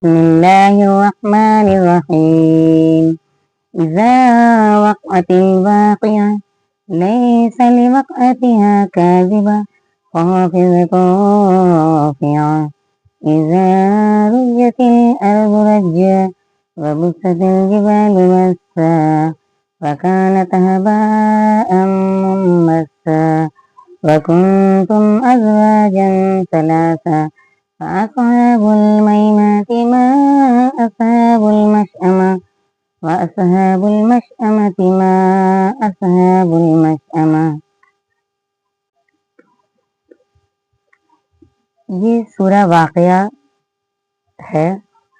بسم اللہ الرحمن الرحیم اذا وقعت الواقعہ لیس لوقعتها کاذبہ خافضۃ رافعہ اذا رجت الارض رجا وبست الجبال بسا وكانت هباء منبثا وكنتم أزواجا ثلاثا فأصحاب الميمنة ما أصحاب المشأمة وأصحاب المشأمة ما أصحاب المشأمة۔ یہ سورہ واقعہ ہے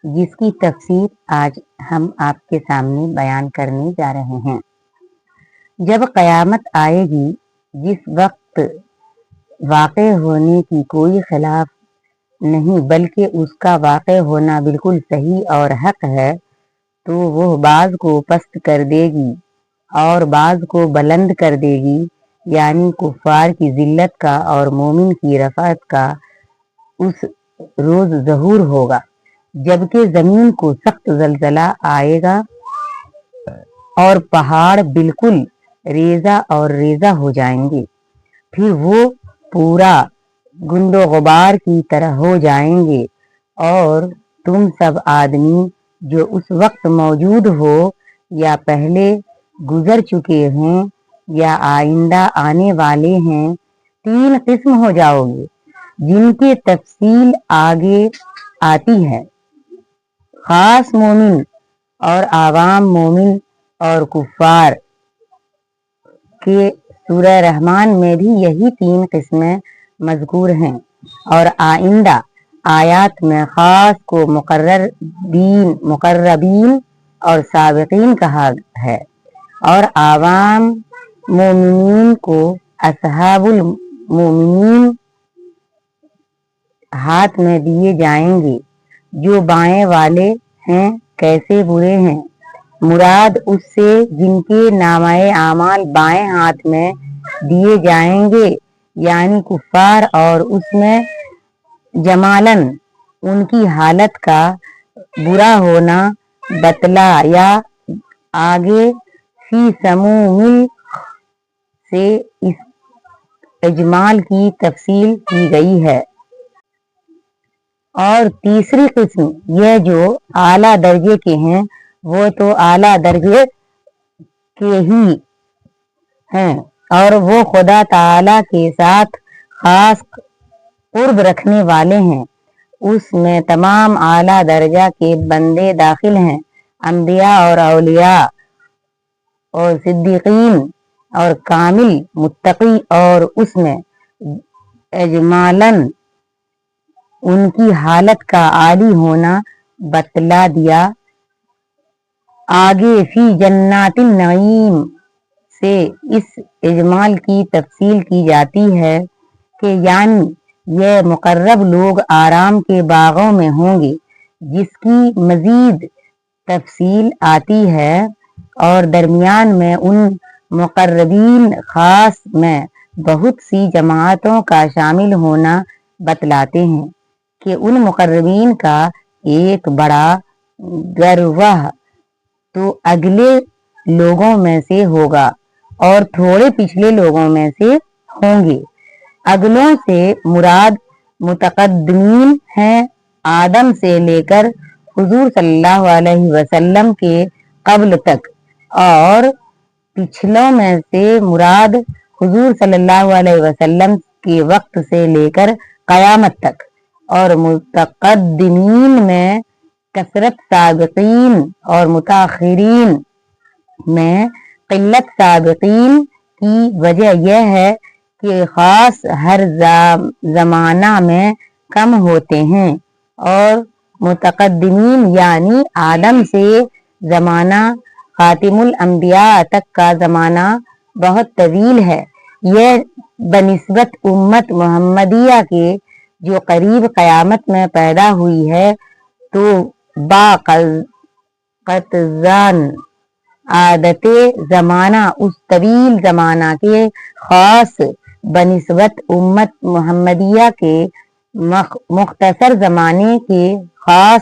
جس کی تفسیر آج ہم آپ کے سامنے بیان کرنے جا رہے ہیں۔ جب قیامت آئے گی، جس وقت واقع ہونے کی کوئی خلاف نہیں بلکہ اس کا واقع ہونا بالکل صحیح اور حق ہے، تو وہ بعض کو پست کر دے گی اور بعض کو بلند کر دے گی، یعنی کفار کی ذلت کا اور مومن کی رفعت کا اس روز ظہور ہوگا، جبکہ زمین کو سخت زلزلہ آئے گا اور پہاڑ بالکل ریزہ اور ریزہ ہو جائیں گے، پھر وہ پورا گند و غبار کی طرح ہو جائیں گے، اور تم سب آدمی جو اس وقت موجود ہو یا پہلے گزر چکے ہیں یا آئندہ آنے والے ہیں، تین قسم ہو جاؤ گے جن کی تفصیل آگے آتی ہے۔ خاص مومن اور عوام مومن اور کفار کے سورہ رحمان میں بھی یہی تین قسمیں مذکور ہیں، اور آئندہ آیات میں خاص کو مقربین اور سابقین کہا ہے، اور عوام مومنین کو اصحاب المومنین ہاتھ میں دیے جائیں گے۔ جو بائیں والے ہیں کیسے برے ہیں، مراد اس سے جن کے نامہ اعمال بائیں ہاتھ میں دیے جائیں گے، یعنی کفار، اور اس میں جمالاً ان کی حالت کا برا ہونا بتلا یا آگے فی سموم سے اس اجمال کی تفصیل کی گئی ہے۔ اور تیسری قسم یہ جو اعلیٰ درجے کے ہیں، وہ تو اعلیٰ درجے کے ہی ہیں اور وہ خدا تعالی کے ساتھ خاص قرب رکھنے والے ہیں۔ اس میں تمام اعلیٰ درجہ کے بندے داخل ہیں، انبیاء اور اولیاء اور صدیقین اور کامل متقی، اور اس میں اجمالاً ان کی حالت کا عالی ہونا بتلا دیا۔ آگے فی جنات النعیم سے اس اجمال کی تفصیل کی جاتی ہے کہ یعنی یہ مقرب لوگ آرام کے باغوں میں ہوں گے، جس کی مزید تفصیل آتی ہے، اور درمیان میں ان مقربین خاص میں بہت سی جماعتوں کا شامل ہونا بتلاتے ہیں کہ ان مقربین کا ایک بڑا گروہ تو اگلے لوگوں میں سے ہوگا اور تھوڑے پچھلے لوگوں میں سے ہوں گے۔ اگلوں سے مراد متقدمین ہیں، آدم سے لے کر حضور صلی اللہ علیہ وسلم کے قبل تک، اور پچھلوں میں سے مراد حضور صلی اللہ علیہ وسلم کے وقت سے لے کر قیامت تک، اور متقدمین میں کثرت سابقین اور متاخرین میں قلت سابقین کی وجہ یہ ہے کہ خاص ہر زمانہ میں کم ہوتے ہیں، اور متقدمین یعنی آدم سے زمانہ خاتم الانبیاء تک کا زمانہ بہت طویل ہے۔ یہ بنسبت امت محمدیہ کے جو قریب قیامت میں پیدا ہوئی ہے، تو با قطزان عادت زمانہ اس طویل زمانہ کے خاص بنسبت امت محمدیہ کے مختصر زمانے کے خاص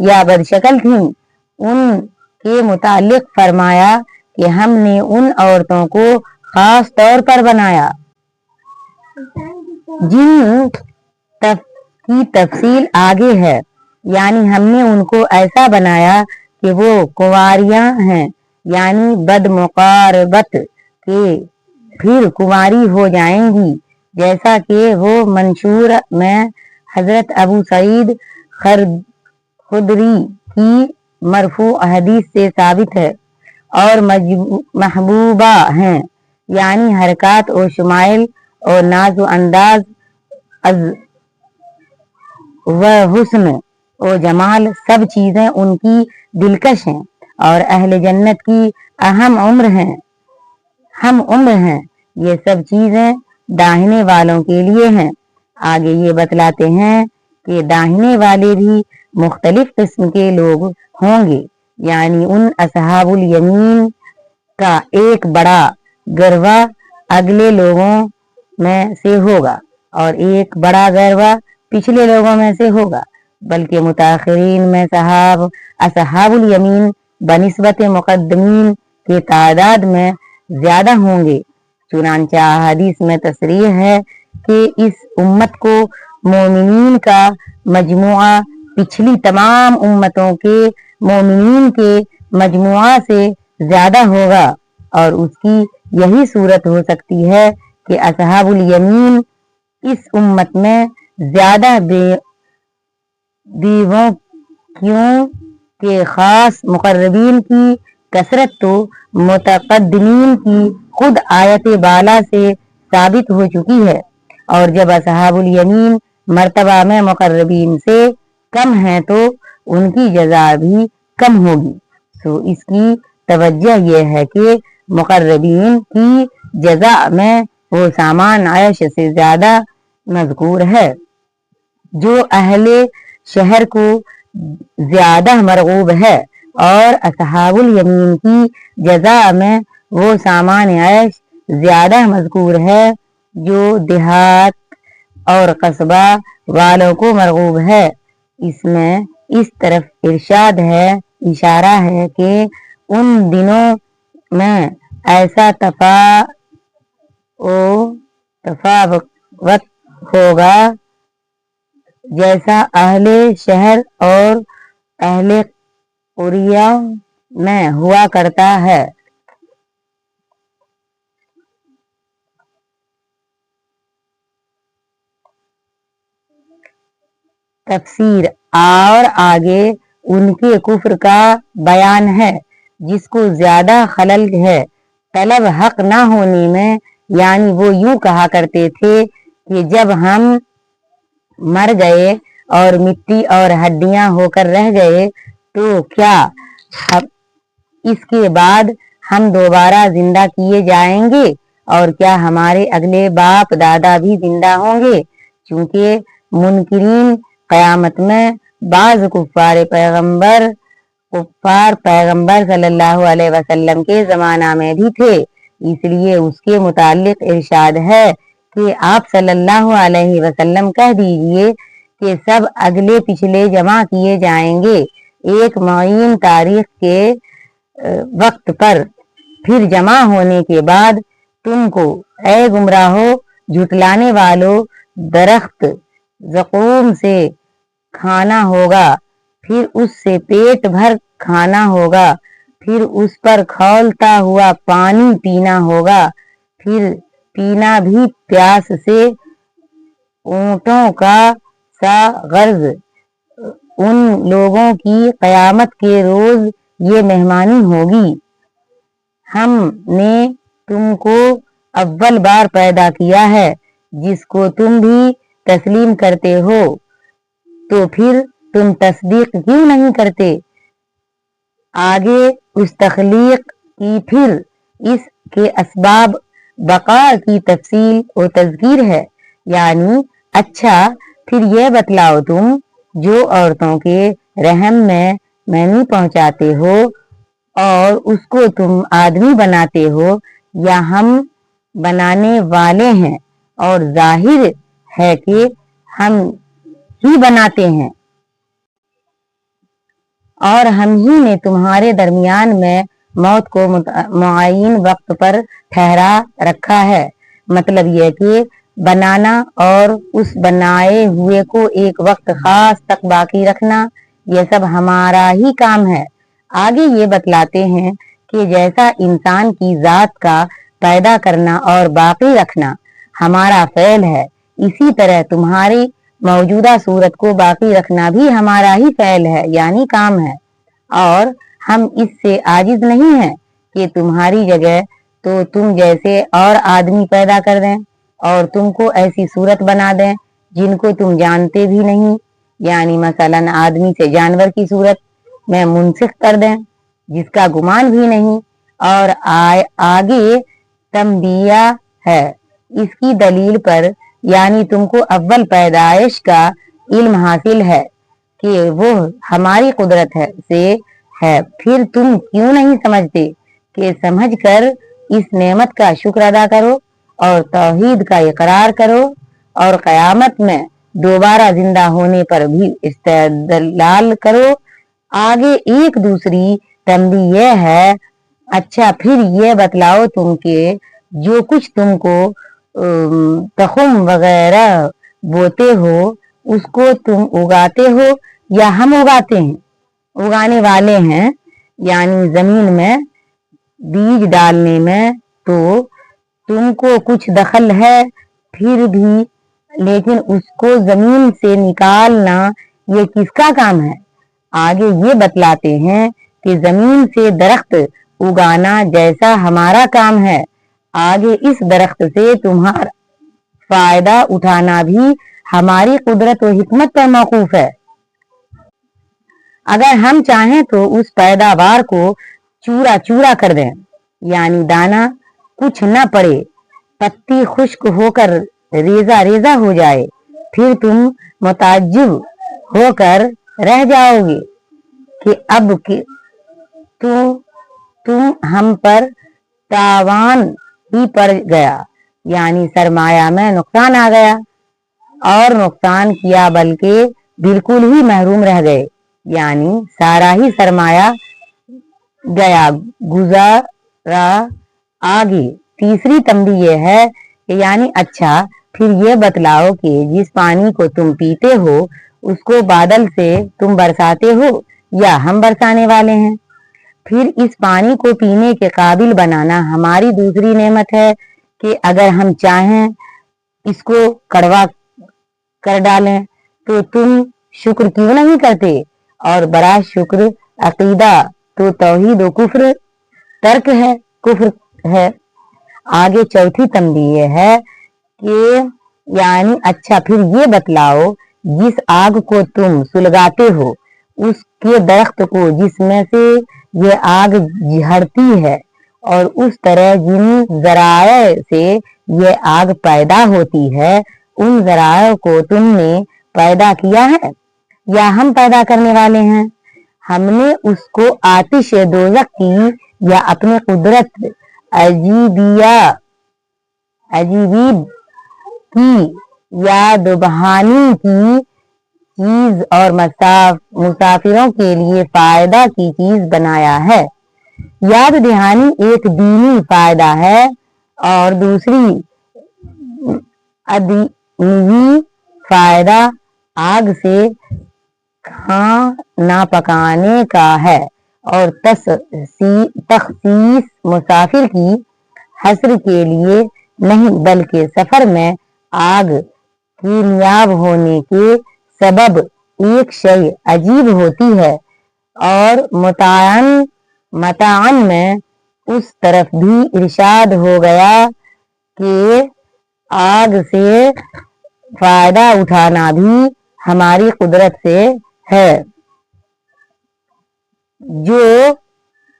یا بدشکل تھیں، ان کے متعلق فرمایا کہ ہم نے ان عورتوں کو خاص طور پر بنایا جن کی تفصیل آگے ہے، یعنی ہم نے ان کو ایسا بنایا کہ وہ کنواریاں ہیں، یعنی بد مقاربت کے پھر کنواری ہو جائیں گی، جیسا کہ وہ منشور میں حضرت ابو سعید خدری کی مرفوع حدیث سے ثابت ہے، اور محبوبہ ہیں، یعنی حرکات و شمائل اور ناز و انداز و حسن و جمال سب چیزیں ان کی دلکش ہیں، اور اہل جنت کی ہم عمر ہیں، یہ سب چیزیں داہنے والوں کے لیے ہیں۔ آگے یہ بتلاتے ہیں کہ داہنے والے بھی مختلف قسم کے لوگ ہوں گے، یعنی ان اصحاب الیمین کا ایک بڑا گروہ اگلے لوگوں میں سے ہوگا اور ایک بڑا گروہ پچھلے لوگوں میں سے ہوگا، بلکہ متاخرین میں اصحاب الیمین بنسبت مقدمین کے تعداد میں زیادہ ہوں گے۔ چنانچہ حدیث میں تصریح ہے کہ اس امت کو مومنین کا مجموعہ پچھلی تمام امتوں کے مومنین کے مجموعہ سے زیادہ ہوگا، اور اس کی یہی صورت ہو سکتی ہے کہ اصحاب الیمین اس امت میں زیادہ دیووں کیوں کہ خاص مقربین کی کثرت تو متقدمین کی خود آیت بالا سے ثابت ہو چکی ہے، اور جب اصحاب الیمین مرتبہ میں مقربین سے کم ہیں تو ان کی جزا بھی کم ہوگی۔ سو اس کی توجہ یہ ہے کہ مقربین کی جزا میں وہ سامان عیش سے زیادہ مذکور ہے جو اہل شہر کو زیادہ مرغوب ہے، اور اصحاب الیمین کی جزا میں وہ سامان عیش زیادہ مذکور ہے جو دیہات اور قصبہ والوں کو مرغوب ہے۔ اس میں اس طرف اشارہ ہے کہ ان دنوں میں ایسا تفاوت ہوگا جیسا اہل شہر اور اہل قریہ میں ہوا کرتا ہے۔ تفسیر اور آگے ان کے کفر کا بیان ہے جس کو زیادہ خلل ہے طلب حق نہ ہونے میں، یعنی وہ یوں کہا کرتے تھے کہ جب ہم مر گئے اور مٹی اور ہڈیاں ہو کر رہ گئے تو کیا اس کے بعد ہم دوبارہ زندہ کیے جائیں گے، اور کیا ہمارے اگلے باپ دادا بھی زندہ ہوں گے؟ چونکہ منکرین قیامت میں بعض کفار پیغمبر صلی اللہ علیہ وسلم کے زمانہ میں بھی تھے، اس لیے اس کے متعلق ارشاد ہے کہ آپ صلی اللہ علیہ وسلم کہہ دیجئے کہ سب اگلے پچھلے جمع کیے جائیں گے ایک معین تاریخ کے وقت پر، پھر جمع ہونے کے بعد تم کو اے گمراہو جھٹلانے والو درخت زقوم سے کھانا ہوگا، پھر اس سے پیٹ بھر کھانا ہوگا، پھر اس پر کھولتا ہوا پانی پینا ہوگا، پھر پینا بھی پیاس سے اونٹوں کا سا غرض۔ ان لوگوں کی قیامت کے روز یہ مہمانی ہوگی، ہم نے تم کو اول بار پیدا کیا ہے جس کو تم بھی تسلیم کرتے ہو، تو پھر تم تصدیق کیوں نہیں کرتے؟ آگے اس تخلیق کی پھر اس کے اسباب بقا کی تفصیل و تذکیر ہے، یعنی اچھا پھر یہ بتلاؤ تم جو عورتوں کے رحم میں منی پہنچاتے ہو اور اس کو تم آدمی بناتے ہو یا ہم بنانے والے ہیں، اور ظاہر ہے کہ ہم ہی بناتے ہیں، اور ہم ہی نے تمہارے درمیان میں موت کو معین وقت پر ٹھہرا رکھا ہے۔ مطلب یہ کہ بنانا اور اس بنائے ہوئے کو ایک وقت خاص تک باقی رکھنا، یہ سب ہمارا ہی کام ہے۔ آگے یہ بتلاتے ہیں کہ جیسا انسان کی ذات کا پیدا کرنا اور باقی رکھنا ہمارا فعل ہے، اسی طرح تمہاری موجودہ صورت کو باقی رکھنا بھی ہمارا ہی فعل ہے، یعنی کام ہے، اور ہم اس سے عاجز نہیں ہیں کہ تمہاری جگہ تو تم جیسے اور آدمی پیدا کر دیں اور تم کو ایسی صورت بنا دیں جن کو تم جانتے بھی نہیں، یعنی مثلا آدمی سے جانور کی صورت میں منسخ کر دیں جس کا گمان بھی نہیں، اور آگے تنبیہ ہے اس کی دلیل پر، یعنی تم کو اول پیدائش کا علم حاصل ہے کہ وہ ہماری قدرت سے ہے، پھر تم کیوں نہیں سمجھتے کہ سمجھ کر اس نعمت کا شکر ادا کرو اور توحید کا اقرار کرو اور قیامت میں دوبارہ زندہ ہونے پر بھی استدلال کرو۔ آگے ایک دوسری تنبیہ یہ ہے، اچھا پھر یہ بتلاؤ تم کہ جو کچھ تم کو تخم وغیرہ بوتے ہو اس کو تم اگاتے ہو یا ہم اگاتے ہیں؟ اگانے والے ہیں، یعنی زمین میں بیج ڈالنے میں تو تم کو کچھ دخل ہے پھر بھی، لیکن اس کو زمین سے نکالنا یہ کس کا کام ہے؟ آگے یہ بتلاتے ہیں کہ زمین سے درخت اگانا جیسا ہمارا کام ہے، آگے اس درخت سے تمہارا فائدہ اٹھانا بھی ہماری قدرت و حکمت پر موقوف ہے۔ اگر ہم چاہیں تو اس پیداوار کو چورا چورا کر دیں، یعنی دانا کچھ نہ پڑے، پتی خشک ہو کر ریزہ ریزہ ہو جائے، پھر تم متعجب ہو کر رہ جاؤ گے کہ اب تم ہم پر تاوان ہی پڑ گیا، یعنی سرمایہ میں نقصان آ گیا، اور نقصان کیا بلکہ بالکل ہی محروم رہ گئے، یعنی سارا ہی سرمایہ گیا گزارا۔ آگے تیسری تنبیہ یہ ہے کہ یعنی اچھا پھر یہ بتلاؤ کہ جس پانی کو تم پیتے ہو اس کو بادل سے تم برساتے ہو یا ہم برسانے والے ہیں؟ پھر اس پانی کو پینے کے قابل بنانا ہماری دوسری نعمت ہے کہ اگر ہم چاہیں اس کو کڑوا کر ڈالیں تو تم شکر کیوں نہیں کرتے؟ اور برائے شکر عقیدہ تو توحید و کفر ترک ہے، کفر ہے۔ آگے چوتھی تنبیہ ہے کہ یعنی اچھا پھر یہ بتلاؤ جس آگ کو تم سلگاتے ہو اس کے درخت کو جس میں سے یہ آگ جھڑتی ہے، اور اس طرح جن ذرائع سے یہ آگ پیدا ہوتی ہے ان ذرائع کو تم نے پیدا کیا ہے یا ہم پیدا کرنے والے ہیں؟ ہم نے اس کو آتش دوزخ کی یا اپنے قدرت عجیب کی یا دبہانی کی چیز اور مسافروں کے لیے فائدہ کی چیز بنایا ہے۔ یاد دہانی ایک دینی فائدہ ہے اور دوسری ادنیوی فائدہ آگ سے کھانا پکانے کا ہے، اور تخصیص مسافر کی حسر کے لیے نہیں بلکہ سفر میں آگ کامیاب ہونے کے سبب ایک شے عجیب ہوتی ہے، اور متعن میں اس طرف بھی ارشاد ہو گیا کہ آگ سے فائدہ اٹھانا بھی ہماری قدرت سے ہے،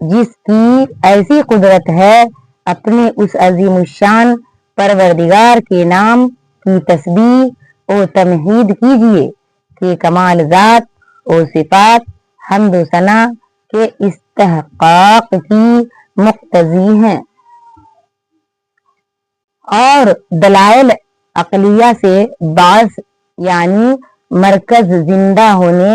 جس کی ایسی قدرت ہے اپنے اس عظیم الشان پروردگار کے نام کی تسبیح و تمجید کیجیے کہ کمال ذات و صفات حمد و ثنا کے استحقاق کی مقتضی ہیں، اور دلائل عقلیہ سے بعض یعنی مرکز زندہ ہونے